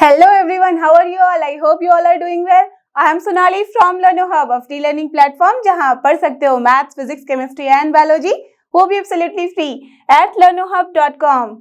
Hello everyone, how are you all? I hope you all are doing well. I am Sonali from Learno Hub of free learning platform जहां आप पढ़ सकते हो maths, physics, chemistry and biology वो भी absolutely free at learnohub.com।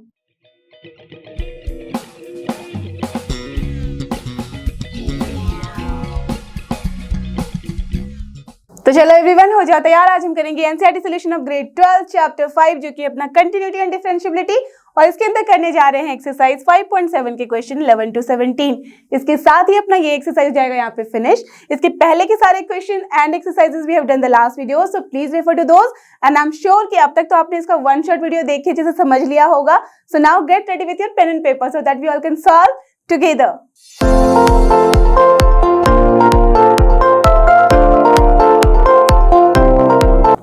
तो चलो everyone हो जाओ तैयार। आज हम करेंगे NCERT solution of grade 12 chapter 5 जो कि अपना कंटिन्यूटी एंड डिफरेंशिएबिलिटी और इसके अंदर करने जा रहे हैं एक्सरसाइज 5.7 के क्वेश्चन 11 to 17। इसके साथ ही अपना ये एक्सरसाइज हो जाएगा यहाँ पे फिनिश। इसके पहले के सारे question and exercises we have done the last video, so please refer to those and I am sure कि अब तक तो आपने इसका वन शॉट वीडियो देख के जैसे समझ लिया होगा। So now get ready with your pen and paper so that we all can solve together.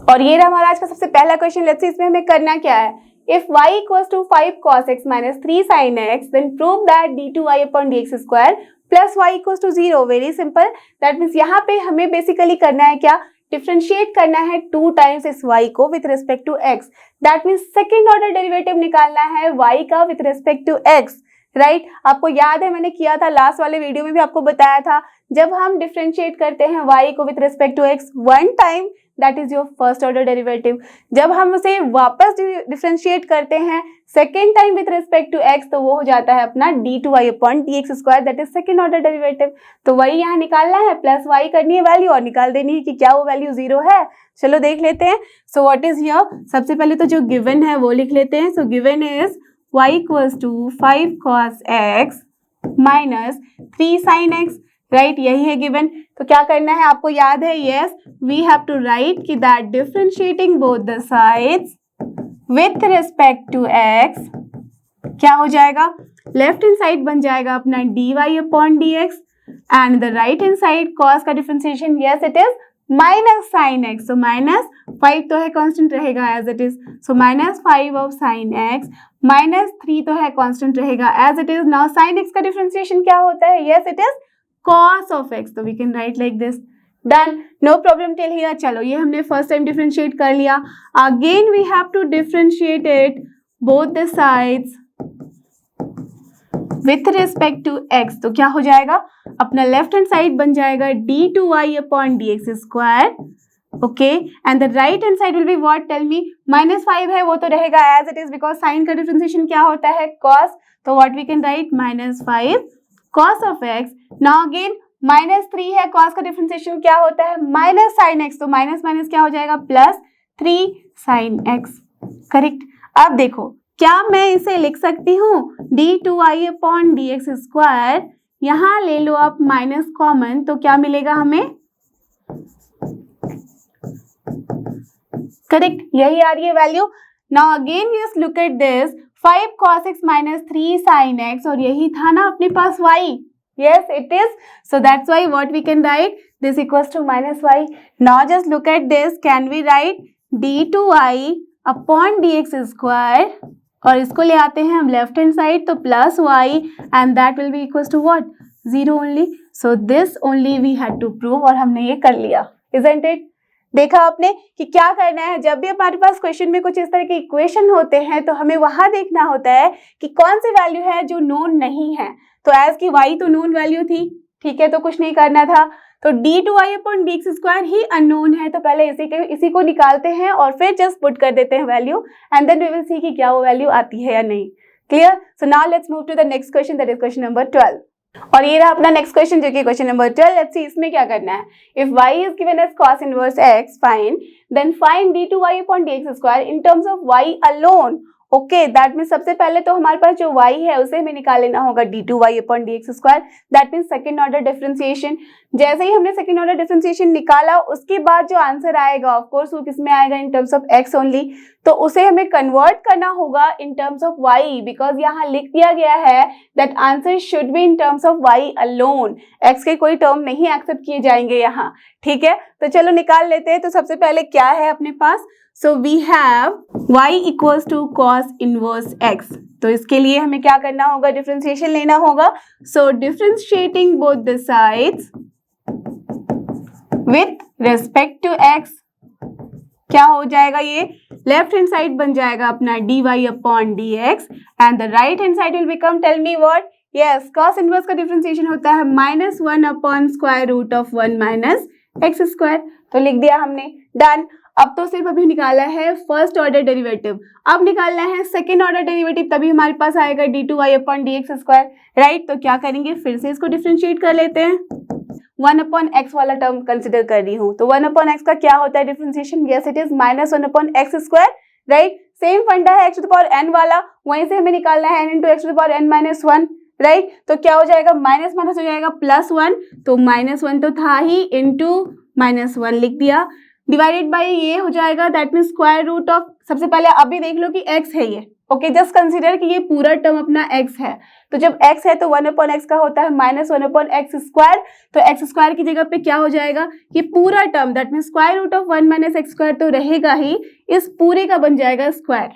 और ये रहा हमारा आज का सबसे पहला क्वेश्चन। लेट्स सी इसमें हमें करना क्या है। If y equals to 5 cos x minus 3 sin x, then prove that d2y upon dx square plus y equals to 0। Very simple। That means यहाँ पे हमें बेसिकली करना है क्या, डिफरेंशिएट करना है 2 टाइम्स इस y को with respect to x। That means second order derivative निकालना है y का with respect to x, right. आपको याद है मैंने किया था लास्ट वाले वीडियो में भी आपको बताया था, जब हम डिफरेंशिएट करते हैं y को with respect to x one time that is your first order derivative. जब हम उसे वापस डिफरेंशिएट करते हैं second time with respect to x तो वो हो जाता है अपना d2y upon dx square that is second order derivative. तो वही यहाँ निकालना है, प्लस y करनी है वैल्यू और निकाल देनी है कि क्या वो वैल्यू 0 है। चलो देख लेते हैं। सो व्हाट इज हियर, सबसे पहले तो जो गिवन है वो लिख लेते हैं। So given is y equals to 5 cos x minus 3 sin x, right, यही है गिवन। तो क्या करना है आपको याद है, yes we have to write कि that differentiating both the sides with respect to x क्या हो जाएगा, लेफ्ट हैंड साइड बन जाएगा अपना dy upon dx and the right hand side cos का differentiation yes it is minus sin x। So minus 5 तो है कांस्टेंट रहेगा as it is, so minus 5 of sin x minus 3 तो है constant रहेगा as it is. Now sin x का differentiation क्या होता है, yes it is cos of x, तो we can write like this। Done, no problem till here। चलो ये हमने फर्स्ट टाइम डिफरेंशिएट कर लिया। Again we have to differentiate it both the sides with respect to x। तो क्या हो जाएगा, अपना लेफ्ट हैंड साइड बन जाएगा d2y upon dx square, okay, and the right hand side will be what, tell me. Minus 5 है वो तो रहेगा as it is because sine का डिफरेंशिएशन क्या होता है, cos। तो what we can write minus 5 cos of x। Now again minus 3 है, cos का डिफरेंशिएशन क्या होता है, माइनस sin x। तो माइनस माइनस क्या हो जाएगा, प्लस 3 sin x, करेक्ट। अब देखो क्या मैं इसे लिख सकती हूँ d2y अपॉन dx स्क्वायर, यहाँ ले लो आप माइनस कॉमन तो क्या मिलेगा हमें, करेक्ट, यही आ रही है value. Now again yes look at this 5 cos x minus 3 sin x और यही था ना अपने पास y, yes it is, so that's why what we can write this equals to minus y। now just look at this, can we write d2y upon dx square और इसको ले आते हैं हम लेफ्ट हैंड साइड तो plus y and that will be equals to what, 0 only। so this only we had to prove और हमने ये कर लिया, isn't it। देखा आपने कि क्या करना है, जब भी हमारे पास क्वेश्चन में कुछ इस तरह के इक्वेशन होते हैं तो हमें वहां देखना होता है कि कौन सी वैल्यू है जो नोन नहीं है। तो एज की y तो नोन वैल्यू थी, ठीक है, तो कुछ नहीं करना था। तो d2y अपॉन dx स्क्वायर ही अननोन है तो पहले इसी को निकालते हैं और फिर जस्ट पुट कर देते हैं value and then we will see कि क्या वो वैल्यू आती है या नहीं। Clear. So now let's move to the next question that is question number 12। और ये रहा अपना नेक्स्ट क्वेश्चन जो कि क्वेश्चन नंबर 12। लेट्स सी इसमें क्या करना है। If y is given as cos inverse x, fine, then find d2y upon dx square in terms of y alone. Okay, that mean सबसे पहले तो हमारे पास जो y है उसे हमें निकाल लेना होगा d2y upon dx square, that mean second order differentiation. जैसे ही हमने सेकंड ऑर्डर डिफरेंशिएशन निकाला उसके बाद जो आंसर आएगा ऑफ कोर्स वो किसमें आएगा, इन टर्म्स ऑफ x ओनली। तो उसे हमें कन्वर्ट करना होगा इन टर्म्स ऑफ y बिकॉज यहाँ लिख दिया गया है that answer should be in terms of y alone, x के कोई टर्म नहीं एक्सेप्ट किए जाएंगे यहाँ, ठीक है। तो चलो निकाल लेते हैं। तो सबसे पहले क्या है अपने पास, so we have y equals to cos inverse x। तो इसके लिए हमें क्या करना होगा, डिफरेंशिएशन लेना होगा। So differentiating both the sides with respect to x क्या हो जाएगा, ये लेफ्ट हैंड साइड बन जाएगा अपना dy upon dx and the right hand side will become, tell me what, yes, cos inverse का डिफरेंशिएशन होता है -1 upon square root of 1 minus x square. तो लिख दिया हमने, डन। अब तो सिर्फ अभी निकाला है फर्स्ट ऑर्डर डेरिवेटिव, अब निकालना है सेकेंड ऑर्डर डेरिवेटिव, तभी हमारे पास आएगा d2y upon dx square, right. तो क्या करेंगे, फिर से इसको डिफरेंशिएट कर लेते हैं। 1 अपॉन एक्स वाला टर्म कंसिडर कर रही हूँ, तो 1 अपॉन एक्स का क्या होता है differentiation, yes it is -1 upon x square, right. Same funda है x to the power n वाला, वहीं से हमें निकालना है n into x to the power n minus 1, right. तो क्या हो जाएगा, माइनस माइनस हो जाएगा +1, तो -1 तो था ही, इंटू -1 लिख दिया, डिवाइडेड बाई ये हो जाएगा, that mean square root of, सबसे पहले अभी देख लो कि x है ये, ओके, जस्ट कंसीडर कि ये पूरा टर्म अपना x है, तो जब x है तो 1 अपॉन एक्स का होता है -1 अपॉन एक्स स्क्वायर, तो एक्स स्क्वायर की जगह पे क्या हो जाएगा, ये पूरा term, that mean square root of 1 minus x square तो रहेगा ही, इस पूरे का बन जाएगा square,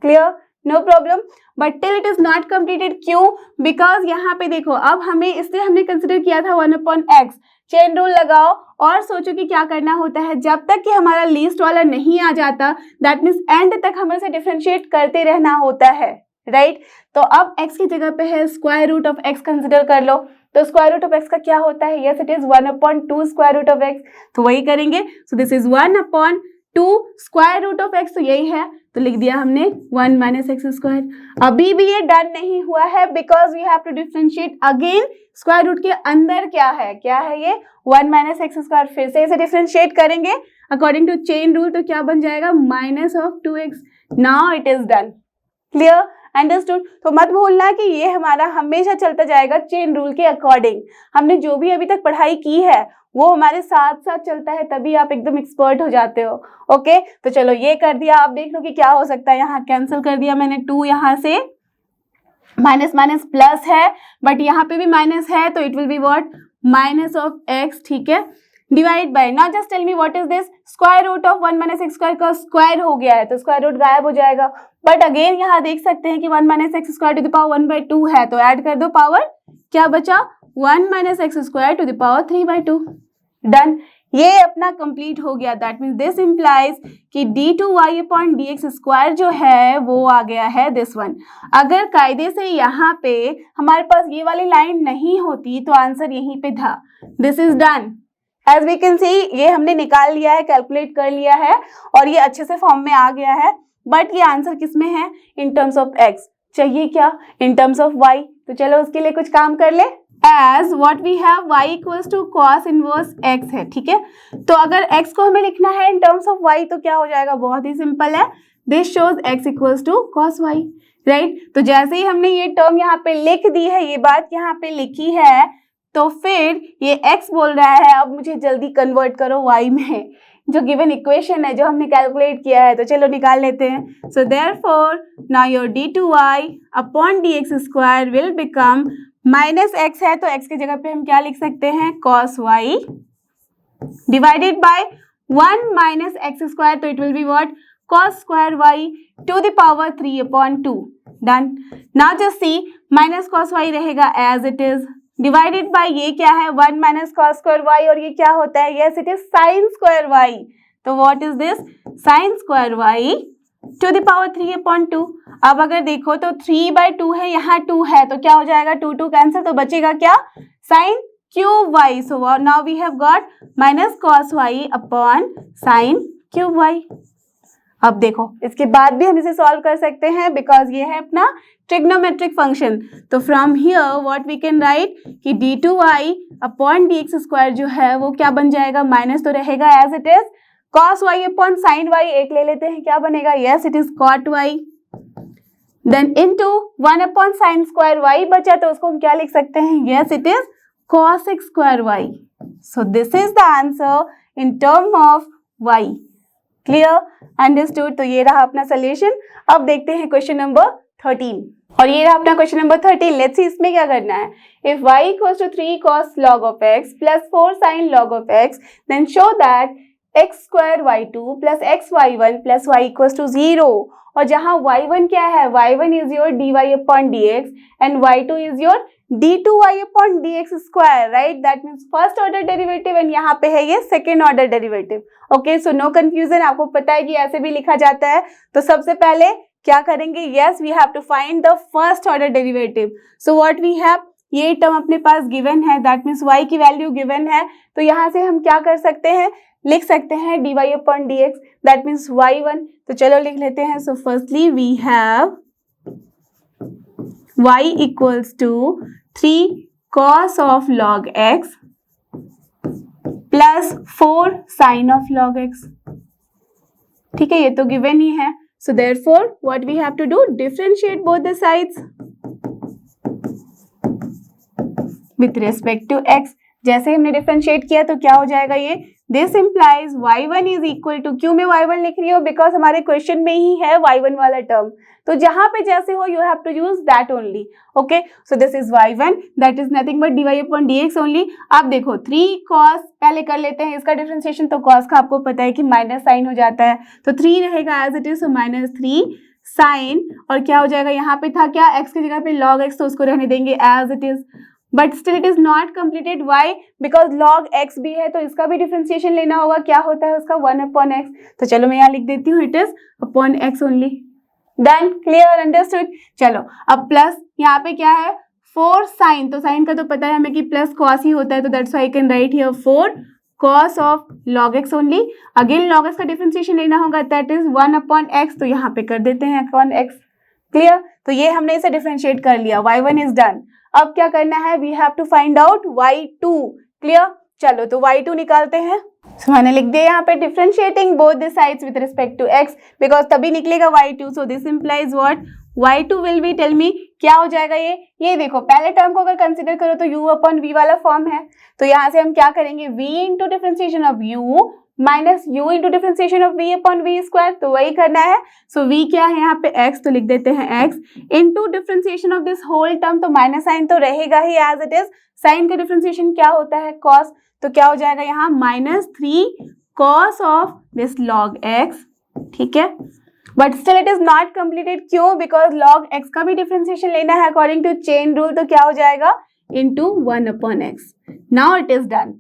clear, no problem. But till it is not completed, क्यों, बिकॉज यहाँ पे देखो, अब हमें इसलिए हमने कंसिडर किया था 1 अपॉन एक्स, चेन रूल लगाओ और सोचो कि क्या करना होता है, जब तक कि हमारा लीस्ट वाला नहीं आ जाता, दैट मीन्स एंड तक हमें इसे डिफरेंशिएट करते रहना होता है, राइट। तो अब x की जगह पे है square root of x consider कर लो, तो स्क्वायर रूट ऑफ x का क्या होता है, yes it is 1 upon 2 square root of x, तो वही करेंगे, so this is 1 upon 2 square root of x, तो यही है, तो लिख दिया हमने 1 माइनस एक्स स्क्वायर। अभी भी ये डन नहीं हुआ है, because we have to differentiate again, square root के अंदर क्या है ये 1 माइनस एक्स स्क्वायर, फिर से इसे डिफरेंशिएट करेंगे अकॉर्डिंग टू चेन रूल, तो क्या बन जाएगा, -2x, now it is done, clear, understood. तो मत भूलना कि ये हमारा हमेशा चलता जाएगा चेन रूल के अकॉर्डिंग, हमने जो भी अभी तक पढ़ाई की है वो हमारे साथ साथ चलता है, तभी आप एकदम एक्सपर्ट हो जाते हो, ओके। तो चलो ये कर दिया, आप देख लो कि क्या हो सकता है, यहाँ कैंसिल कर दिया मैंने, 2 यहाँ से माइनस माइनस प्लस है, बट यहाँ पे भी माइनस है, तो it will be what, minus of x, ठीक है, divide by, now just tell me what is this, square root of 1 minus x square का स्क्वायर हो गया है, तो स्क्वायर रूट गायब हो जाएगा, बट अगेन यहाँ देख सकते हैं कि 1 minus x square to the power 1/2 है, तो ऐड कर दो पावर, क्या बचा, 1 minus x square to the power 3/2, done. ये अपना कंप्लीट हो गया, दैट मीन्स दिस इम्प्लाइज कि d2y अपॉन dx स्क्वायर जो है वो आ गया है दिस वन। अगर कायदे से यहाँ पे हमारे पास ये वाली लाइन नहीं होती तो आंसर यहीं पे था, this is done, as we can see, ये हमने निकाल लिया है, कैलकुलेट कर लिया है और ये अच्छे से फॉर्म में आ गया है, बट ये आंसर किस में है, इन टर्म्स ऑफ x, चाहिए क्या, इन टर्म्स ऑफ y, तो चलो उसके लिए कुछ काम कर ले, as what we have y equals to cos inverse x है, ठीक है। तो अगर x को हमें लिखना है इन टर्म्स ऑफ y तो क्या हो जाएगा, बहुत ही सिंपल है, this shows x equals to cos y, right. तो जैसे ही हमने ये टर्म यहाँ पे लिख दी है, ये बात यहाँ पे लिखी है, तो फिर ये x बोल रहा है अब मुझे जल्दी कन्वर्ट करो y में, जो गिवन इक्वेशन है जो हमने कैलकुलेट किया है, तो चलो निकाल लेते हैं। So therefore now your d2y upon dx square will become, minus x है तो x की जगह पे हम क्या लिख सकते हैं, cos y divided by 1 minus x square, तो it will be what, cos square y to the power 3/2, done. Now just see, minus cos y रहेगा as it is, divided by ये क्या है, 1 माइनस cos स्क्वायर y, और ये क्या होता है, yes it is sin square y, तो what is this, sin square y to the power 3/2। अब अगर देखो तो 3/2 है, यहाँ 2 है, तो क्या हो जाएगा, 2 कैंसिल, तो बचेगा क्या, sin cube y, so now we have got minus cos y upon sin cube y। अब देखो इसके बाद भी हम इसे सॉल्व कर सकते हैं, बिकॉज ये है अपना ट्रिग्नोमेट्रिक फंक्शन, तो from here what we can write कि d2y अपॉन dx स्क्वायर जो है वो क्या बन जाएगा, माइनस तो रहेगा as it is, cos y upon sin y एक ले लेते हैं, क्या बनेगा, yes it is cot y, then into 1 upon sin square y बचा, तो उसको हम क्या लिख सकते हैं, yes it is cos x square y, so this is the answer in term of y, clear, understood. तो ये रहा अपना सोल्यूशन। अब देखते हैं क्वेश्चन नंबर 13, और ये रहा अपना क्वेश्चन नंबर 13। लेट्स सी इसमें क्या करना है, if y equals to 3 cos log of x plus 4 sin log of x, then show that x square y2 plus x y1 plus y equals to 0, और जहां y1 क्या है, y1 is your dy upon dx and y2 is your d2y upon dx square, right, that means first order derivative, and यहाँ पे है ये second order derivative, okay. So no confusion, आपको पता है कि ऐसे भी लिखा जाता है। तो सबसे पहले क्या करेंगे, yes we have to find the first order derivative. So what we have, ये टर्म अपने पास गिवन है, दैट मीन्स y की वैल्यू गिवन है. तो यहाँ से हम क्या कर सकते हैं, लिख सकते हैं dy/dx, दैट मीन्स y1. तो चलो लिख लेते हैं. So firstly we have y equals to 3 cos of log x plus 4 sin of log x. ठीक है, ये तो गिवन ही है. So therefore what we have to do, differentiate both the sides with respect to x. जैसे हमने differentiate किया तो क्या हो जाएगा ये, this implies y1 is equal to, क्यों मैं y1 लिख रही हूँ, बिकॉज हमारे क्वेश्चन में ही है y1 वाला टर्म. तो जहां पे जैसे हो you have to use that only. Okay, so this is y1, that is nothing but dy/dx only. आप देखो 3 cos, पहले कर लेते हैं इसका डिफरेंशिएशन. तो cos का आपको पता है कि माइनस साइन हो जाता है, तो 3 रहेगा as it is, so -3 sine, और क्या हो जाएगा, यहाँ पे था क्या, x की जगह पे log x, तो उसको रहने देंगे as it is. But still it is not completed. Why, because log x भी है तो इसका भी डिफरेंशिएशन लेना होगा. क्या होता है उसका, 1/x. तो चलो मैं यहाँ लिख देती हूँ, it is upon x only. Done, clear, understood. चलो अब प्लस, यहाँ पे क्या है 4 साइन, तो साइन का तो पता है हमें कि प्लस cos ही होता है, तो that's why I can write here 4 cos of log x only. Again log x का डिफरेंशिएशन लेना होगा, दैट इज 1/x. तो यहाँ पे कर देते हैं अपॉन x. क्लियर, तो ये हमने इसे डिफरेंशिएट कर लिया. y1 is done. अब क्या करना है, we have to find out y2. Clear, चलो तो y2 निकालते हैं. सो मैंने लिख दिया यहाँ पे differentiating both the sides with respect to x, because तभी निकलेगा y2. So this implies what, y2 will be, tell me क्या हो जाएगा ये देखो पहले टर्म को अगर कंसिडर करो तो u/v वाला फॉर्म है. तो यहाँ से हम क्या करेंगे, v into differentiation of u minus u into differentiation of v/v square. तो वही करना है. सो v क्या है यहाँ पे x, तो लिख देते हैं x into differentiation of this whole term. तो माइनस साइन तो रहेगा ही एज इट इज. साइन का डिफरेंशिएशन क्या होता है, cos. तो क्या हो जाएगा यहाँ -3 cos of this log x. ठीक है, but still it is not completed. क्यों, बिकॉज log x का भी डिफरेंशिएशन लेना है अकॉर्डिंग टू चेन रूल. तो क्या हो जाएगा, into 1/x. Now it is done.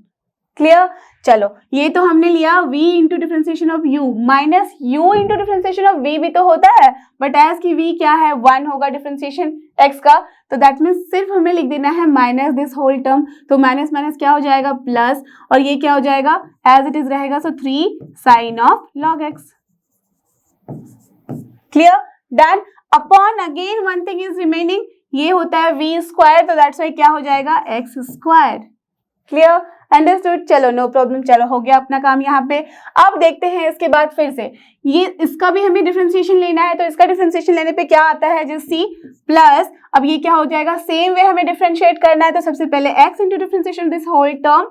Clear, चलो ये तो हमने लिया v into differentiation of u minus u into differentiation of v भी तो होता है, बट एज की v क्या है 1 होगा डिफरेंशिएशन x का. तो दैट मीन्स सिर्फ हमें लिख देना है माइनस दिस होल टर्म. तो माइनस माइनस क्या हो जाएगा, प्लस, और ये क्या हो जाएगा एज इट इज रहेगा. So 3 sine of log x. Clear, done. Upon again one thing is remaining, ये होता है v स्क्वायर. तो दैट्स वाई क्या हो जाएगा, x स्क्वायर. Clear, understood. चलो नो प्रॉब्लम, चलो हो गया अपना काम यहाँ पे. अब देखते हैं इसके बाद फिर से ये, इसका भी हमें डिफरेंशिएशन लेना है. तो इसका डिफरेंशिएशन लेने पे क्या आता है, जो c प्लस, अब ये क्या हो जाएगा, सेम वे हमें डिफरेंशिएट करना है. तो सबसे पहले x into differentiation this whole term.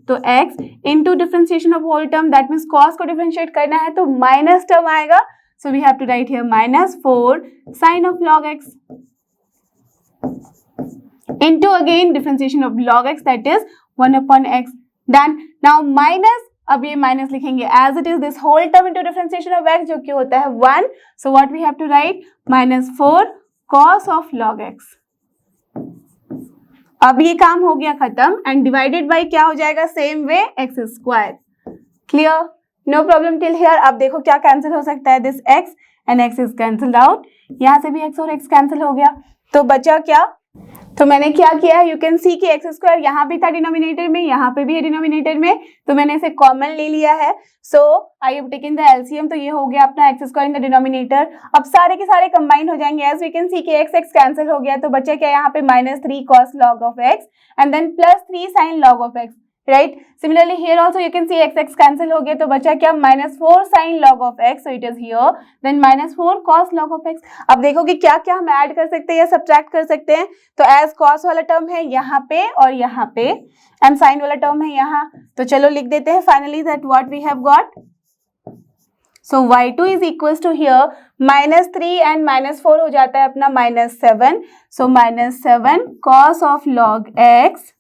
तो x into differentiation of whole term, that means cos को डिफरेंशिएट करना है तो माइनस टर्म आएगा. So we have to write here -4 sine of log x into again differentiation of log x, that is 1/x. Done. Now minus, अब ये minus लिखेंगे as it is this whole term into differentiation of x, जो कि होता है 1. So what we have to write, -4 cos of log x. अब ये काम हो गया खत्म, एंड डिवाइडेड बाय क्या हो जाएगा, same way x square. Clear, no problem till here. अब देखो क्या कैंसिल हो सकता है, this x and x is cancelled out. यहाँ से भी x और x कैंसिल हो गया, तो बचा क्या, तो मैंने क्या किया है, यू कैन सी कि एक्स स्क्वायर यहाँ भी था डिनोमिनेटर में, यहाँ पे भी है डिनोमिनेटर में, तो मैंने इसे कॉमन ले लिया है. So I have taken the LCM. तो ये हो गया अपना x square in the denominator. अब सारे के सारे कंबाइन हो जाएंगे, एज वी कैन सी कि एक्स एक्स कैंसिल हो गया. तो बचा क्या यहाँ पे, -3 cos log of x and then +3 sin log of x. Right, similarly here also you can see x x cancel हो गया. तो बचा क्या, -4 sin log of x. So it is here, then -4 cos log of x. अब देखो कि क्या क्या हम ऐड कर सकते हैं या सब्ट्रैक्ट कर सकते हैं. तो एज cos वाला टर्म है यहाँ पे और यहाँ पे, एंड sin वाला टर्म है यहाँ. तो चलो लिख देते हैं finally that what we have got. So y2 is equals to here -3 and -4 हो जाता है अपना -7. So -7 cos of log x.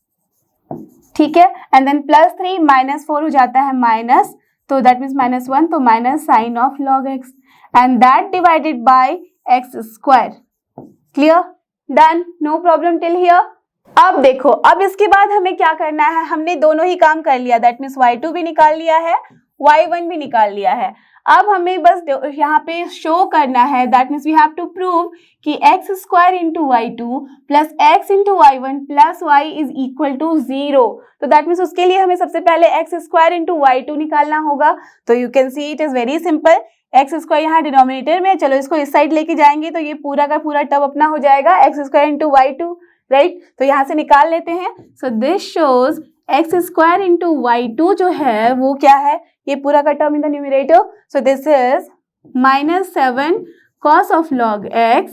ठीक है, एंड देन +3 -4 हो जाता है माइनस, तो दैट मीन्स -1, तो minus sine of log x and that divided by x square. Clear, done, no problem till here. अब देखो, अब इसके बाद हमें क्या करना है, हमने दोनों ही काम कर लिया, दैट मीन्स y2 भी निकाल लिया है y1 भी निकाल लिया है। अब हमें बस यहाँ पे शो करना है, that means we have to prove कि x square into y2 plus x into y1 plus y is equal to 0। तो दैट मीन्स उसके लिए हमें सबसे पहले x स्क्वायर इंटू y2 निकालना होगा। तो you can see it is very simple, x square यहाँ डिनोमिनेटर में, चलो इसको इस साइड लेके जाएंगे तो ये पूरा का पूरा टर्म अपना हो जाएगा x square into y2, right. तो यहाँ से निकाल लेते हैं। So this shows x square into y2 जो है वो क्या है, ये पूरा का term in the numerator. So this is -7 cos of log x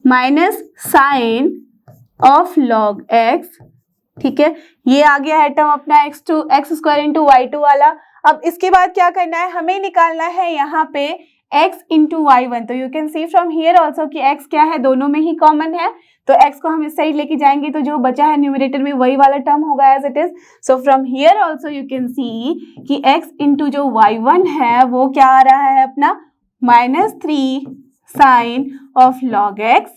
minus sine of log x, ठीक है। ये आ गया है टर्म अपना एक्स स्क्वायर इंटू y2 वाला। अब इसके बाद क्या करना है, हमें निकालना है यहाँ पे x इंटू y1। तो you can C from here also कि x क्या है, दोनों में ही कॉमन है। तो x को हम इस साइड लेके जाएंगे तो जो बचा है न्यूमरेटर में वही वाला टर्म होगा as it is. So from here also you can see कि x इंटू जो y1 है वो क्या आ रहा है अपना -3 sine of log x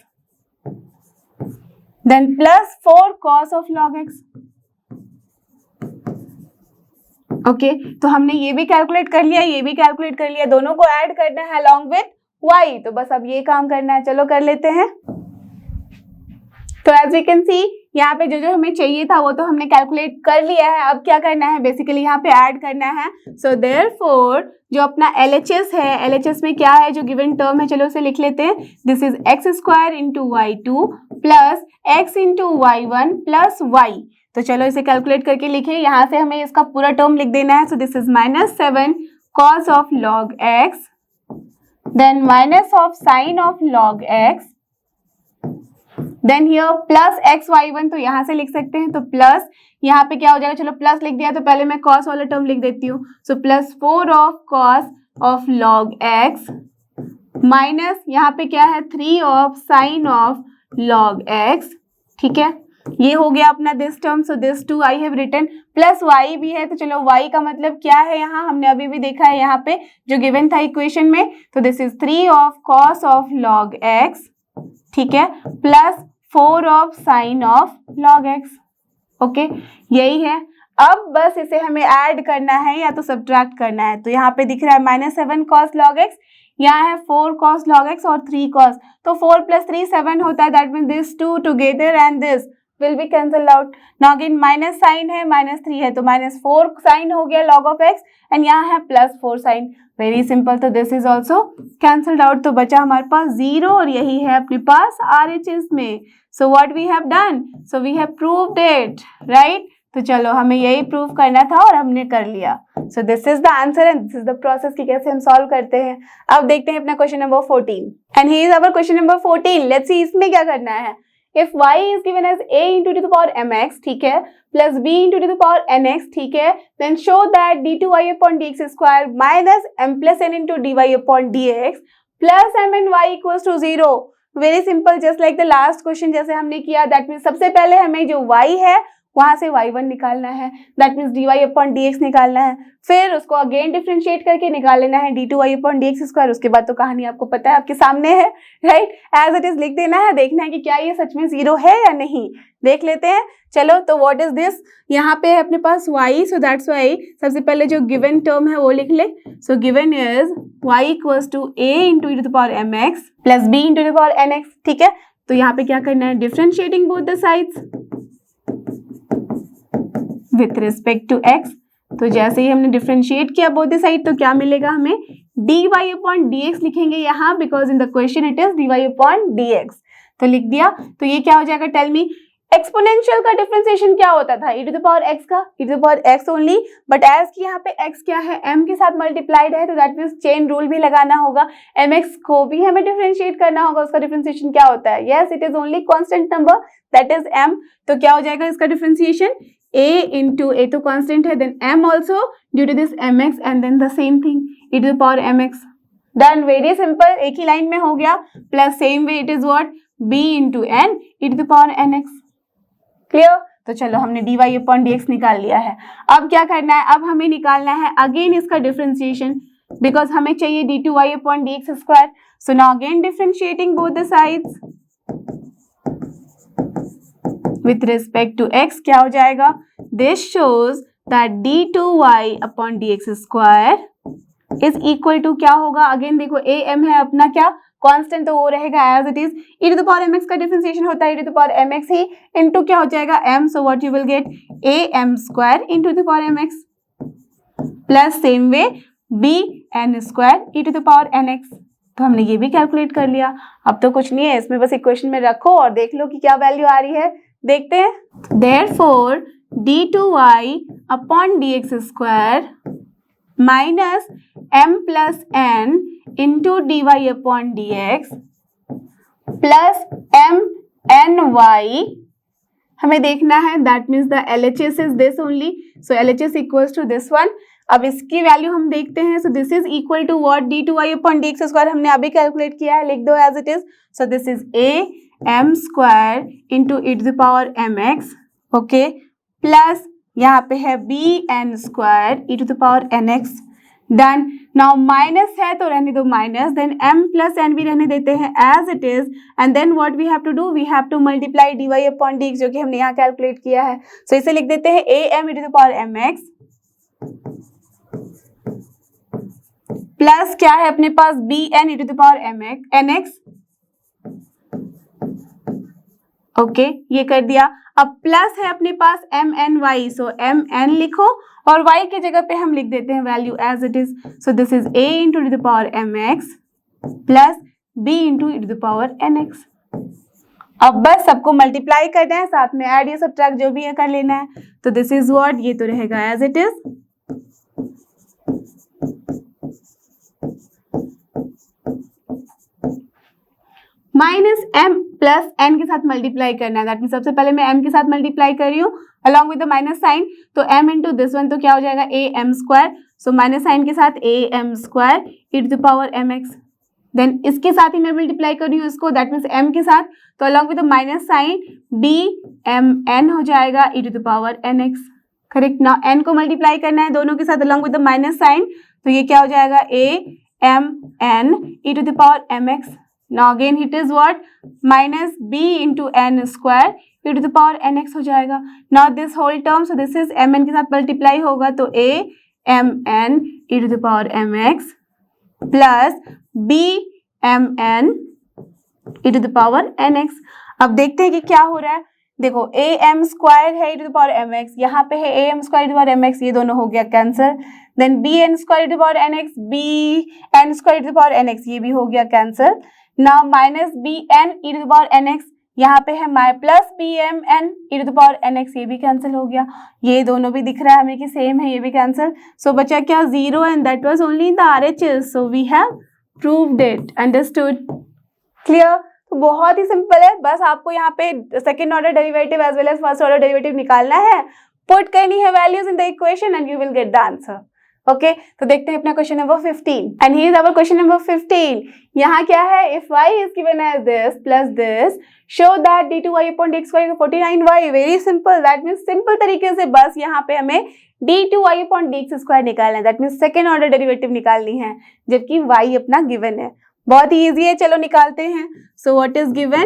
then plus 4 cos of log x। Okay तो हमने ये भी कैलकुलेट कर लिया, ये भी कैलकुलेट कर लिया, दोनों को ऐड करना है अलॉन्ग विथ y। तो बस अब ये काम करना है, चलो कर लेते हैं। तो एज वी कैन सी यहाँ पे जो जो हमें चाहिए था वो तो हमने कैलकुलेट कर लिया है। अब क्या करना है, बेसिकली यहाँ पे ऐड करना है। सो देयरफॉर जो अपना LHS है, LHS में क्या है, जो गिवन टर्म है, चलो उसे लिख लेते हैं। This is x square into y2 plus x into y1 plus y। तो चलो इसे कैलकुलेट करके लिखे, यहाँ से हमें इसका पूरा टर्म लिख देना है। So this is -7 cos of log x then minus of sine of log x then here plus x y1, तो यहाँ से लिख सकते हैं। तो प्लस यहाँ पे क्या हो जाएगा, चलो प्लस लिख दिया तो पहले मैं cos वाला टर्म लिख देती हूँ। So plus 4 of cos of log x minus यहाँ पे क्या है 3 of sine of log x, ठीक है। ये हो गया अपना this term. So this two I have written, plus y भी है। तो चलो y का मतलब क्या है, यहाँ हमने अभी भी देखा है यहाँ पे जो गिवन था इक्वेशन में। तो this is 3 of cos of log x, ठीक है, plus 4 of sine of log x। Okay यही है। अब बस इसे हमें ऐड करना है या तो सब्ट्रैक्ट करना है। तो यहाँ पे दिख रहा है -7 cos log x, यहाँ है 4 cos log x और 3 cos। तो 4 + 3 7 होता है, that mean this two together and this will be cancelled out. Now again minus sine है, -3 है तो -4 साइन हो गया log of x एंड यहाँ है +4 साइन। वेरी सिंपल, तो this is also cancelled out. तो बचा हमारे पास 0 और यही है अपने पास RHS में। So what we have done, so we have proved it, right. तो चलो हमें यही प्रूव करना था और हमने कर लिया। सो this is the answer and this is the process कि कैसे हम सॉल्व करते हैं। अब देखते हैं अपना question number 14 and here is our question number 14। Let's see इसमें क्या करना है। If y is given as a into to the power mx, ठीक है, plus b into to the power nx, ठीक है, then show that d2y upon dx square minus m plus n into dy upon dx plus m and y equals to 0. Very simple, just like the last question जैसे हमने किया। That means सबसे पहले हमें जो y है वहां से y1 निकालना है, that means dy upon dx निकालना है, फिर उसको अगेन डिफरेंशिएट करके निकाल लेना है d2y अपॉन dx स्क्वायर। उसके बाद तो कहानी आपको पता है, आपके सामने है, राइट, एज इट इज लिख देना है, देखना है कि क्या ये सच में 0 है या नहीं। देख लेते हैं, चलो। तो व्हाट इज दिस, यहाँ पे है अपने पास y, सो दैट्स वाई सबसे पहले जो गिवन टर्म है वो लिख ले। So given is y equals to a into e to the power mx plus b into the power nx, ठीक है। तो यहाँ पे क्या करना है, differentiating both the sides with respect to x। तो जैसे ही हमने डिफरेंशिएट किया बोथ द साइड तो क्या मिलेगा हमें, dy अपॉन dx लिखेंगे यहाँ, because in the question it is dy upon dx। तो लिख दिया, तो ये क्या हो जाएगा, टेल मी। एक्सपोनेंशियल का डिफरेंशिएशन क्या होता था, e to the power x का, e to the power x only, but as कि यहाँ पे x क्या है, m के साथ मल्टीप्लाइड है, तो दैट मीन्स चेन रूल भी लगाना होगा, mx को भी हमें डिफरेंशिएट करना होगा। उसका डिफरेंशिएशन क्या होता है, yes it is only constant number that is m। तो क्या हो जाएगा इसका डिफरेंशिएशन, a इंटू a तो कांस्टेंट है, then m also due to this mx and then the same thing e to the power mx। Done, very simple, एक ही line में हो गया। Plus same way it is what, b into n e to the power nx। Clear. तो चलो हमने dy upon dx निकाल लिया है। अब क्या करना है, अब हमें निकालना है अगेन इसका डिफरेंशिएशन, बिकॉज हमें चाहिए d2y upon dx square. So now again differentiating both the sides with respect to x, क्या हो जाएगा, this shows that d2y upon dx square is equal to क्या होगा, अगेन देखो ए एम है अपना क्या कांस्टेंट, तो वो रहेगा as it is, e to the power mx का डिफरेंशिएशन होता है e to the power mx ही इनटू क्या हो जाएगा m, so what you will get am square into the power mx plus same way bn square e to the power nx। तो हमने ये भी कैलकुलेट कर लिया। अब तो कुछ नहीं है इसमें, बस इक्वेशन में रखो और देख लो कि क्या वैल्यू आ रही है। देखते हैं, therefore d2y upon dx square minus m plus n into dy upon dx plus m n y हमें देखना है, that means the LHS is this only, so LHS equals to this one. अब इसकी value हम देखते हैं, so this is equal to what, d2y upon dx square हमने अभी कैलकुलेट किया है, लिख दो as it is. So this is am square into e to the power mx, okay, plus यहाँ पे है bn square e to the power nx। Done. Now minus है तो रहने दो minus, then m plus n भी रहने देते हैं as it is, and then what we have to do, we have to multiply dy upon dx जो कि हमने यहाँ कैलकुलेट किया है। सो इसे लिख देते हैं am e to the power mx plus क्या है अपने पास bn e to the power nx, okay, ये कर दिया। अब प्लस है अपने पास mny, सो mn लिखो और y की जगह पे हम लिख देते हैं value as it is. So this is a into the power mx plus b into e to the power nx। अब बस सबको मल्टीप्लाई करना है, साथ में ऐड या सब्ट्रैक्ट जो भी है कर लेना है। तो दिस इज व्हाट, ये तो रहेगा as it is, minus m plus n के साथ मल्टीप्लाई करना है, दैट मीन सबसे पहले मैं m के साथ मल्टीप्लाई कर रही हूँ along with the minus sign, तो m इंटू दिस वन तो क्या हो जाएगा am square, so minus sign के साथ am square e to the power mx, then इसके साथ ही मैं मल्टीप्लाई कर रही हूँ इसको, दैट मीन्स m के साथ, तो along with the minus sign bmn हो जाएगा e to the power nx, correct. Now n को मल्टीप्लाई करना है दोनों के साथ along with the minus sign, तो ये क्या हो जाएगा amn e to the power mx। Now again it is what, minus b into n square e to the power nx हो जाएगा। Now this whole term, so this is mn के साथ multiply होगा तो a mn e to the power mx plus b mn e to the power nx। अब देखते हैं कि क्या हो रहा है। देखो am स्क्वायर है e to the power mx, यहाँ पे है am square e to the power mx, ये दोनों हो गया cancel. Then bn square e to the power nx, bn square e to the power nx, ये भी हो गया cancel. Now minus bn e to the power nx, यहाँ पे है my plus bmn e to the power nx, ये भी cancel हो गया। ये दोनों भी दिख रहा है हमें कि सेम है, ये भी कैंसिल। सो बचा क्या, 0, and that was only in the RHS, so we have proved it, understood, clear. तो बहुत ही सिंपल है, बस आपको यहाँ पे second order derivative as well as first order derivative निकालना है, पुट करनी है values in the equation and you will get the answer. Okay, तो देखते हैं अपना question number 15, and here is our question number 15। यहाँ क्या है, if y is given as this plus this, show that d2y upon dx square 49y। Very simple, that means simple तरीके से बस यहाँ पे हमें d2y अपॉन dx स्क्वायर निकालना है, that means second order derivative निकालनी है, जबकि y अपना गिवन है। बहुत ही ईजी है, चलो निकालते हैं। So what is given,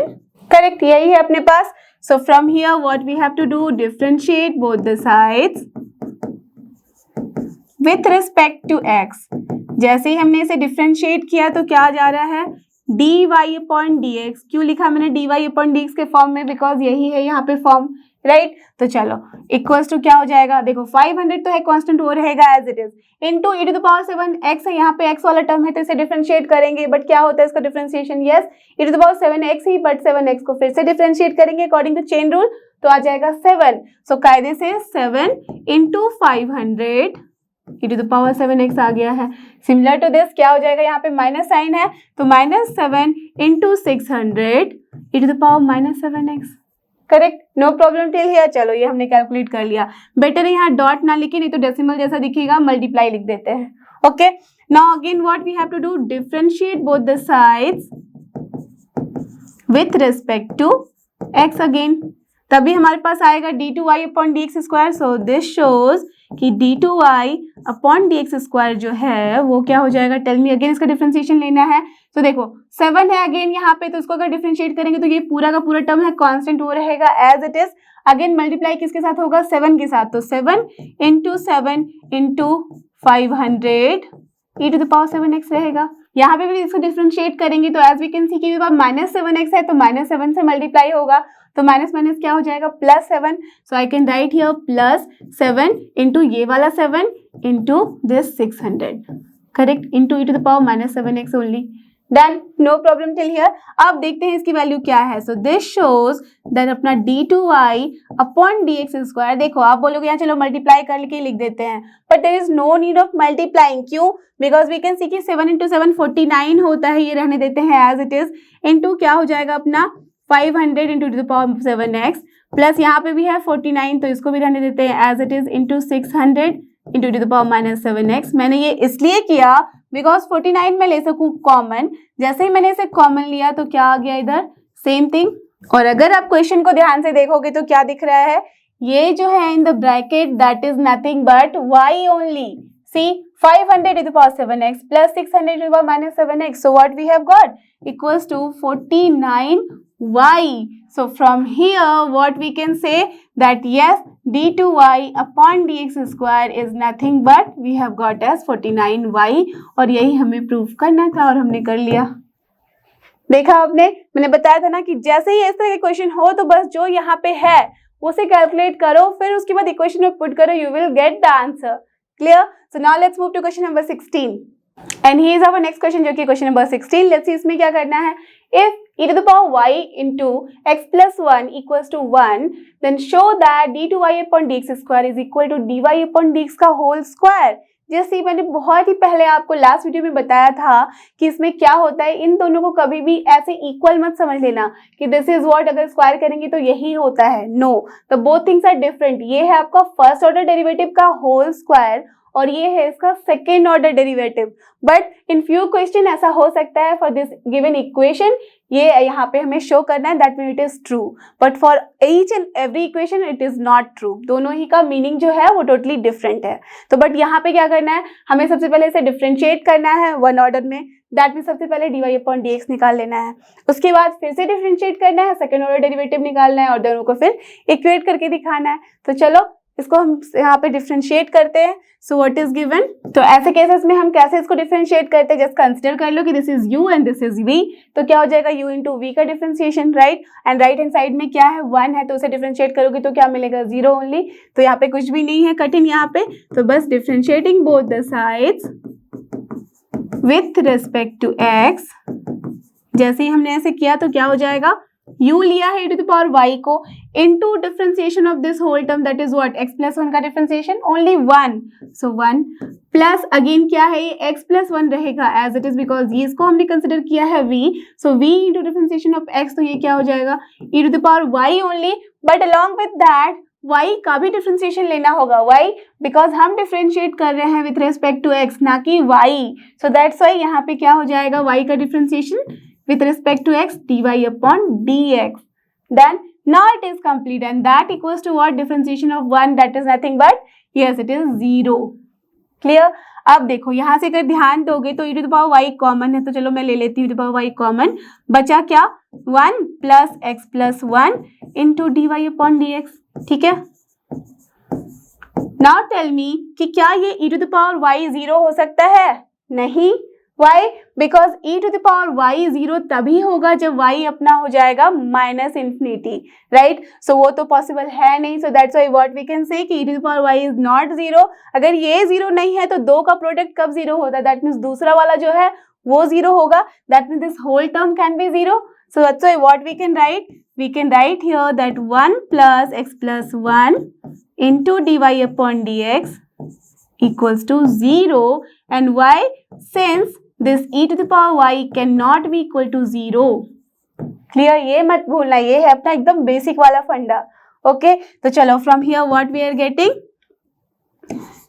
correct यही है अपने पास। So from here what we have to do, differentiate both the sides with respect to x। जैसे ही हमने इसे डिफ्रेंशिएट किया तो क्या जा रहा है, dy अपॉन dx। क्यों लिखा मैंने dy अपॉन dx के फॉर्म में, बिकॉज यही है यहाँ पे फॉर्म, राइट। तो चलो इक्वल्स टू क्या हो जाएगा, देखो 500 तो है कांस्टेंट, वो रहेगा as it is, into e to the power 7x है, यहाँ पे x वाला टर्म है तो इसे डिफरेंशिएट करेंगे, बट क्या होता है इसका differentiation, yes e to the power 7x ही, बट 7x को फिर से डिफरेंशिएट करेंगे अकॉर्डिंग टू चेन रूल, तो आ जाएगा 7। सो कायदे से 7 into 500 e to the power 7x आ गया है। सिमिलर टू दिस क्या हो जाएगा, यहाँ पे माइनस साइन है तो -7 into 600 e to the power -7x, correct, no problem till here. चलो ये हमने कैलकुलेट कर लिया। बेटर है यहाँ डॉट ना लिखे, नहीं तो डेसिमल जैसा दिखेगा, मल्टीप्लाई लिख देते हैं। Okay, now again what we have to do, differentiate both the sides with respect to x again, तभी हमारे पास आएगा d2y upon dx square. So this shows कि d2y अपॉन dx स्क्वायर जो है वो क्या हो जाएगा, टेल मी अगेन, इसका डिफरेंशिएशन लेना है। तो देखो 7 है अगेन यहाँ पे, तो इसको अगर डिफरेंशिएट करेंगे तो ये पूरा का पूरा टर्म है कांस्टेंट वो रहेगा as it is. Again multiply किसके साथ होगा, 7 के साथ, तो 7 into 7 into 500 e to the power 7x रहेगा। यहाँ पे भी इसको डिफरेंशिएट करेंगे तो एज वी कैन सी कि -7x है तो -7 से मल्टीप्लाई होगा, तो माइनस माइनस क्या हो जाएगा, +7। So I can write here +7 into ये वाला 7 into this 600, correct, into e to the power -7x only. Done, no problem till here. अब देखते हैं इसकी वैल्यू क्या है। सो दिस शोज दैट अपना d2y अपॉन dx स्क्वायर, देखो आप बोलोगे यहाँ चलो मल्टीप्लाई करके लिख देते हैं, but there is no need of multiplying. क्यों? बिकॉज वी कैन सी कि 7 इंटू 7 49 होता है, ये रहने देते हैं एज इट इज, इंटू क्या हो जाएगा अपना 500 into the power 7x, plus यहाँ पे भी है 49 तो इसको भी रहने देते हैं as it is, into 600 into the power -7x। मैंने ये इसलिए किया बिकॉज 49 में ले सकूँ कॉमन, जैसे ही मैंने इसे कॉमन लिया तो क्या आ गया इधर, सेम थिंग। और अगर आप क्वेश्चन को ध्यान से देखोगे तो क्या दिख रहा है, ये जो है in the bracket that is nothing but y only. See 500 to the power 7x plus 600 to the power -7x. So what we have got equals to 49y. So from here what we can say that yes, d2y upon dx square is nothing but we have got as 49y, और यही हमें proof करना था और हमने कर लिया। देखा आपने, मैंने बताया था ना कि जैसे ही इस तरह के क्वेश्चन हो तो बस जो यहाँ पे है उसे कैलकुलेट करो, फिर उसके बाद इक्वेशन में पुट करो, you will get the answer. Clear? So now let's move to question number 16 and here is our next question जो कि क्वेश्चन नंबर 16। लेट्स सी इसमें क्या करना है। If e to the power y into x plus 1 equals to 1, then show that d2y upon dx square is equal to dy upon dx का whole square. जैसे मैंने बहुत ही पहले आपको लास्ट वीडियो में बताया था कि इसमें क्या होता है, इन दोनों को कभी भी ऐसे इक्वल मत समझ लेना कि दिस इज व्हाट, अगर स्क्वायर करेंगे तो यही होता है। नो, तो बोथ थिंग्स आर डिफरेंट। ये है आपका फर्स्ट ऑर्डर डेरिवेटिव का होल स्क्वायर और ये है इसका second order derivative. But in few question ऐसा हो सकता है फॉर दिस गिवन इक्वेशन, ये यहाँ पे हमें शो करना है that mean it is true, but for each and every equation it is not true. दोनों ही का मीनिंग जो है वो टोटली डिफरेंट है। तो बट यहाँ पे क्या करना है, हमें सबसे पहले इसे डिफरेंशिएट करना है वन ऑर्डर में, दैट मीन सबसे पहले dy अपॉन dx निकाल लेना है, उसके बाद फिर से डिफरेंशिएट करना है, सेकेंड ऑर्डर डेरिवेटिव निकालना है और दोनों को फिर इक्वेट करके दिखाना है। तो चलो इसको हम यहाँ पे डिफरेंशिएट करते हैं। सो व्हाट इज गिवन, तो ऐसे केसेस में हम कैसे इसको डिफरेंशिएट करते हैं, जस्ट कंसिडर कर लो कि this is u and this is v, तो क्या हो जाएगा u इंटू v का differentiation, right, and right hand side में क्या है 1 है, तो उसे डिफरेंशिएट करोगे तो क्या मिलेगा 0 ओनली। तो यहाँ पे कुछ भी नहीं है कठिन यहाँ पे, तो बस differentiating both the sides with respect to x, जैसे ही हमने ऐसे किया तो क्या हो जाएगा, u लिया है e to the power y को into differentiation of this whole term that is what, x plus 1 का differentiation only 1, so 1 plus again क्या है ये x प्लस 1 रहेगा एज इट इज बिकॉज ये इसको हमने कंसिडर किया है v, so v into differentiation of x, तो ये क्या हो जाएगा e to the power y only, but along with that y का भी डिफरेंशिएशन लेना होगा। y बिकॉज हम डिफरेंशिएट कर रहे हैं विथ रिस्पेक्ट टू x ना कि y, सो दैट्स वाई यहाँ पे क्या हो जाएगा y का differentiation with respect to x dy upon dx. Then now it is complete and that equals to what, differentiation of 1, that is nothing but yes it is 0. Clear? अब देखो यहाँ से अगर ध्यान दोगे तो e to the power y common है, तो चलो मैं ले लेती हूँ e to the power y common, बचा क्या 1 plus x plus 1 into dy upon dx, ठीक है। Now tell me कि क्या ये e to the power y 0 हो सकता है? नहीं। Why? Because e to the power y 0 तभी होगा जब y अपना हो जाएगा माइनस इन्फिनिटी, राइट, सो वो तो पॉसिबल है नहीं, so that's why what we can say कि e to the power y is not 0। अगर ये 0 नहीं है तो दो का प्रोडक्ट कब 0 होता है, दैट मीन्स दूसरा वाला जो है वो 0 होगा, that means this whole term can be 0, so that's why what we can write here that 1 plus x plus 1 into dy upon dx equals to 0, and why? Since this e to the power y cannot be equal to 0. Clear? ये मत भूलना, ये है अपना एकदम basic वाला फंडा। Okay, तो चलो from here what we are getting,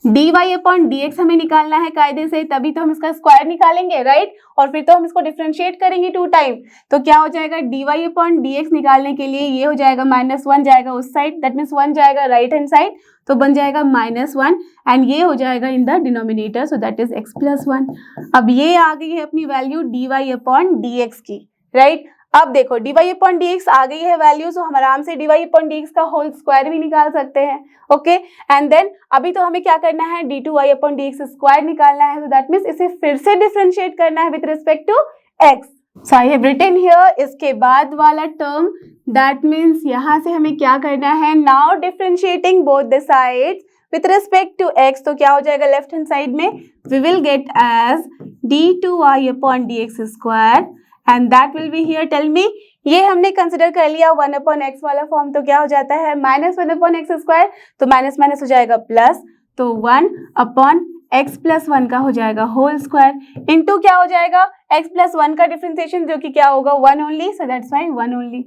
dy upon dx हमें निकालना है कायदे से, तभी तो हम इसका स्क्वायर निकालेंगे, राइट। और फिर तो हम इसको डिफरेंशिएट करेंगे 2 टाइम। तो क्या हो जाएगा, dy अपॉन dx निकालने के लिए ये हो जाएगा -1 जाएगा उस साइड, दैट मीन्स 1 जाएगा राइट हैंड साइड, तो बन जाएगा -1 एंड ये हो जाएगा in the denominator, so that is x + 1। अब ये आ गई है अपनी वैल्यू dy अपॉन dx की, राइट। अब देखो dy अपॉन dx आ गई है वैल्यू, सो हम आराम से dy अपॉन dx का होल स्क्वायर भी निकाल सकते हैं, ओके। एंड देन अभी तो हमें क्या करना है, d2y अपॉन dx स्क्वायर निकालना है, सो दैट मीन्स इसे फिर से डिफरेंशिएट करना है with respect to x। So I have written here, इसके बाद वाला टर्म, दैट मीन्स यहाँ से हमें क्या करना है, now differentiating both the sides with respect to x, तो क्या हो जाएगा लेफ्ट हैंड साइड में, we will get as d2y upon dx square and that will be here, tell me, ये हमने कंसिडर कर लिया 1 अपॉन x वाला फॉर्म, तो क्या हो जाता है -1 अपॉन x स्क्वायर, तो माइनस माइनस हो जाएगा प्लस, तो 1 अपॉन x + 1 का हो जाएगा होल स्क्वायर इनटू क्या हो जाएगा x + 1 का डिफरेंशिएशन जो कि क्या होगा 1 only, so that's why 1 only,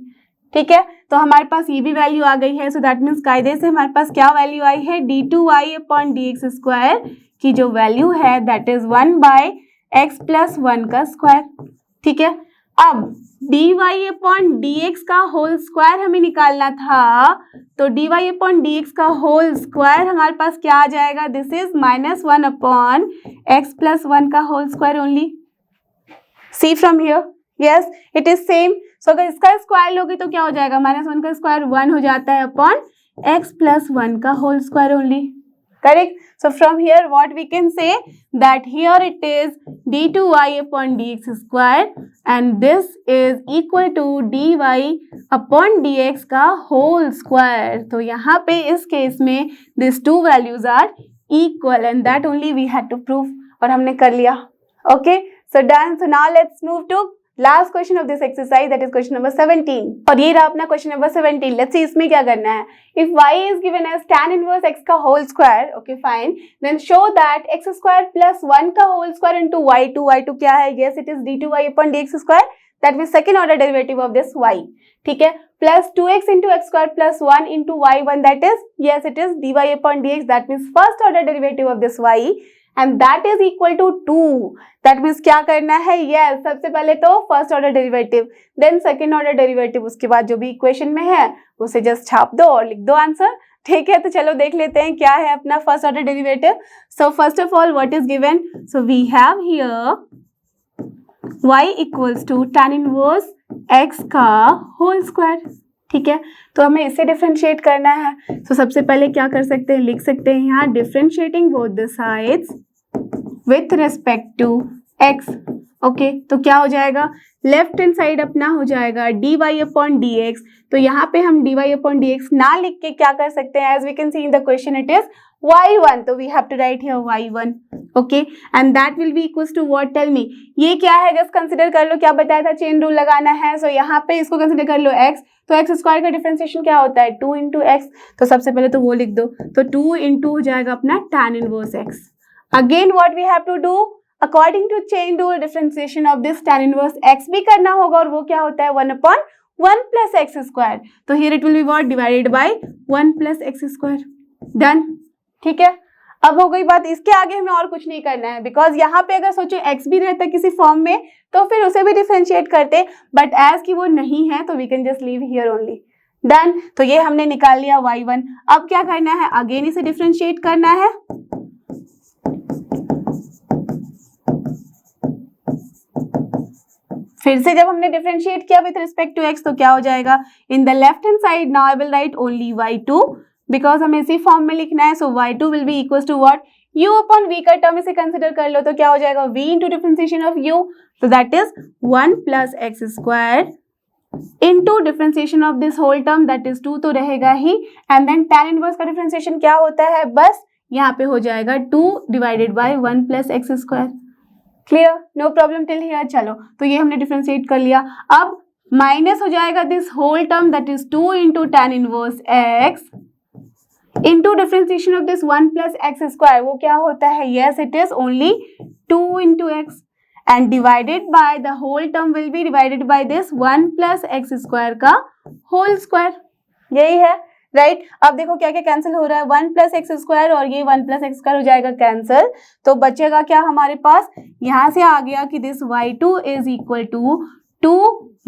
ठीक है। तो हमारे पास ये भी वैल्यू आ गई है, सो दैट मीन्स कायदे से हमारे पास क्या वैल्यू आई है, d2y अपॉन dx स्क्वायर की जो वैल्यू है दैट इज 1/x + 1 का स्क्वायर, ठीक है। अब dy अपॉन dx का होल स्क्वायर हमें निकालना था, तो dy अपॉन dx का होल स्क्वायर हमारे पास क्या आ जाएगा, दिस इज -1 अपॉन x + 1 का whole square only, see from here, yes it is same. So अगर इसका स्क्वायर लोगे तो क्या हो जाएगा, -1 का स्क्वायर 1 हो जाता है अपॉन x + 1 का whole square only, correct। So from here what we can say that here it is d2y upon dx square and this is equal to dy upon dx का whole square। तो यहाँ पे इस case में these two values are equal and that only we had to prove, और हमने कर लिया, okay। So done। So now let's move to last question of this exercise, that is question number 17, और ये रहा अपना क्वेश्चन नंबर 17। लेट्स सी इसमें क्या करना है, if y is given as tan inverse x का whole square, okay fine, then show that x square plus 1 का होल स्क्वायर इनटू y2 क्या है, yes it is d2y upon dx square, that means second order derivative of this y, ठीक है, plus 2x into x square plus 1 into y1, that is yes it is dy upon dx, that means first order derivative of this y and that is equal to 2, that means क्या करना है, yes सबसे पहले तो first order derivative, then second order derivative, उसके बाद जो भी इक्वेशन में है उसे जस्ट छाप दो और लिख दो आंसर, ठीक है। तो चलो देख लेते हैं क्या है अपना first order derivative. So first of all what is given, so we have here y equals to tan inverse x का होल स्क्वायर, ठीक है। तो हमें इसे डिफरेंशिएट करना है, तो सबसे पहले क्या कर सकते हैं, लिख सकते हैं यहाँ differentiating both the sides with respect to x, okay. तो क्या हो जाएगा, लेफ्ट हैंड साइड अपना हो जाएगा dy अपॉन dx, तो यहाँ पे हम dy अपॉन dx ना लिख के क्या कर सकते हैं, as we can see in the question it is y1, तो we have to write here y1, okay, and that will be equals to what, tell me, ये क्या है, जस्ट कंसिडर कर लो, क्या बताया था, चेन रूल लगाना है। सो यहाँ पे इसको कंसिडर कर लो x, तो x स्क्वायर का डिफरेंशिएशन क्या होता है 2 इंटू एक्स, तो सबसे पहले तो वो लिख दो, तो 2 इंटू हो जाएगा अपना tan inverse x। Again what we have to do, according to chain rule differentiation of this tan inverse x भी करना होगा, और वो क्या होता है 1 अपॉन 1 प्लस एक्स स्क्वायर, तो here it will be what, divided by 1 plus x square, done, ठीक है। अब हो गई बात, इसके आगे हमें और कुछ नहीं करना है, बिकॉज यहाँ पे अगर सोचो x भी रहता किसी फॉर्म में तो फिर उसे भी डिफरेंशिएट करते, बट एज कि वो नहीं है तो we can just leave here only, done. तो ये हमने निकाल लिया y1, अब क्या करना है, अगेन इसे डिफरेंशिएट करना है, फिर से जब हमने डिफरेंशिएट किया विथ रिस्पेक्ट टू x तो क्या हो जाएगा, in the left hand side now I will write only y2, because हमें इसी फॉर्म में लिखना है, so y2 will be equal to what, u upon v का टर्म इसे कंसिडर कर लो, तो क्या हो जाएगा v into differentiation of u, तो that is 1 plus x square into differentiation of this whole term that is 2 तो रहेगा ही, एंड देन tan इनवर्स का डिफरेंशिएशन क्या होता है, बस यहाँ पे हो जाएगा 2 divided by 1 plus x square, clear, no problem till here. चलो तो ये हमने डिफरेंशिएट कर लिया, अब माइनस हो जाएगा this whole term that is 2 into tan inverse x into differentiation of this 1 plus x square, वो क्या होता है, yes it is only 2 into x, and divided by the whole term will be divided by this 1 plus x square का whole square, यही है, right. अब देखो क्या क्या कैंसिल हो रहा है, 1 प्लस एक्स स्क्वायर और ये 1 प्लस एक्स स्क्वायर हो जाएगा कैंसिल, तो बचेगा क्या हमारे पास, यहाँ से आ गया कि this y2 is equal to 2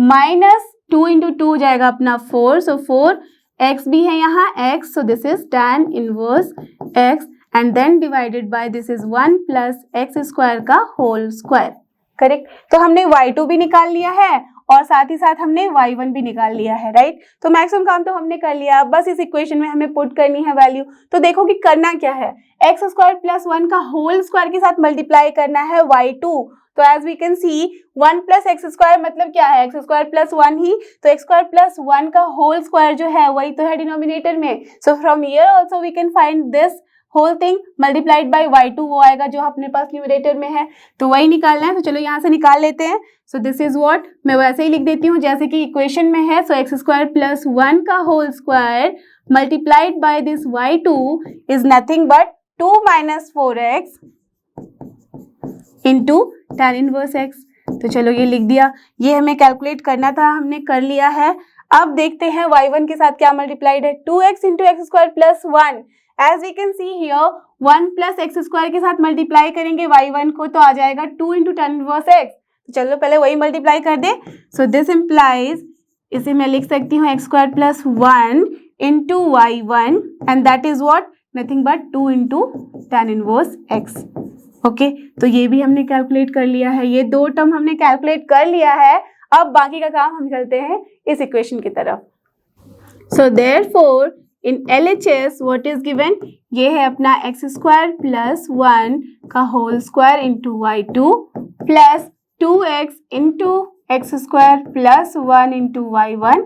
minus 2 into 2 हो जाएगा अपना 4, सो 4 x भी है यहाँ x, so this is tan inverse x and then divided by this is 1 plus x square का whole square, करेक्ट। तो हमने y2 भी निकाल लिया है और साथ ही साथ हमने y1 भी निकाल लिया है, राइट। तो मैक्सिमम काम तो हमने कर लिया, बस इस इक्वेशन में हमें पुट करनी है वैल्यू। तो देखो कि करना क्या है, एक्स स्क्वायर प्लस 1 का होल स्क्वायर के साथ मल्टीप्लाई करना है y2। तो as we can see 1 plus x square मतलब क्या है, एक्स स्क्वायर प्लस 1 ही, तो एक्स स्क्वायर प्लस 1 का होल स्क्वायर जो है वही तो है डिनोमिनेटर में। So from here also we can find this whole thing multiplied by y2, वो आएगा जो अपने पास न्यूमरेटर में है, तो वही निकालना है। तो चलो यहाँ से निकाल लेते हैं। सो दिस इज व्हाट, मैं वैसे ही लिख देती हूँ जैसे कि इक्वेशन में है। सो एक्स स्क्वायर प्लस 1 का whole square multiplied by this y2 is nothing but 2 minus 4x into tan inverse x। तो चलो ये लिख दिया, ये हमें कैलकुलेट करना था, हमने कर लिया है। अब देखते हैं y1 के साथ क्या मल्टीप्लाइड है, 2x into x square plus 1। As we can see here 1 plus x square के साथ मल्टीप्लाई करेंगे y1 को तो आ जाएगा 2 इंटू tan इनवर्स x। तो चलो पहले वही मल्टीप्लाई कर दे। सो दिस इम्प्लाइज, इसे मैं लिख सकती हूँ x square plus 1 into y1 and that is what, nothing but 2 into tan inverse x। Okay, तो ये भी हमने कैलकुलेट कर लिया है, ये दो टर्म हमने कैलकुलेट कर लिया है। अब बाकी का काम हम चलते हैं इस इक्वेशन की तरफ। So therefore in LHS what is given, ये है अपना एक्स स्क्वायर प्लस 1 का whole square into y2 plus 2x into x square plus 1 into y1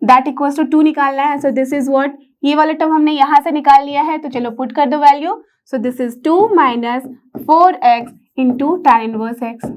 that equals to 2 निकालना है। सो दिस इज व्हाट, ये वाला टर्म हमने यहाँ से निकाल लिया है, तो चलो पुट कर दो value. So this is 2 minus 4x into tan inverse x।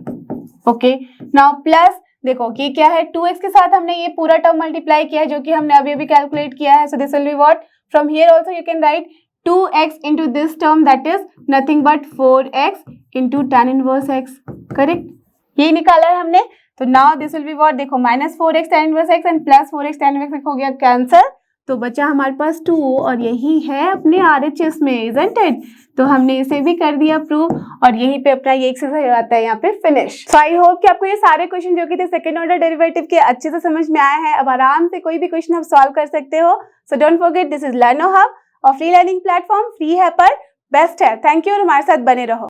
Okay, now plus देखो ये क्या है, 2x के साथ हमने ये पूरा टर्म मल्टीप्लाई किया है जो कि हमने अभी अभी कैलकुलेट किया है। So this will be what, from here also you can write 2x into this term that is nothing but 4x into tan inverse x, correct, यही निकाला है हमने। तो now this will be what, देखो minus 4x tan inverse x and plus 4x tan inverse x हो गया cancel, तो बचा हमारे पास 2 और यही है अपने RHS में, इजंट इट। तो हमने इसे भी कर दिया प्रूव और यहीं पे अपना ये एक्सरसाइज आता है यहाँ पे फिनिश। सो आई होप कि आपको ये सारे क्वेश्चन जो कि थे सेकंड ऑर्डर डेरिवेटिव के अच्छे से समझ में आया है। अब आराम से कोई भी क्वेश्चन आप सॉल्व कर सकते हो। So don't forget this is लर्नो hub और फ्री लर्निंग प्लेटफॉर्म, फ्री है पर बेस्ट है। थैंक यू और हमारे साथ बने रहो।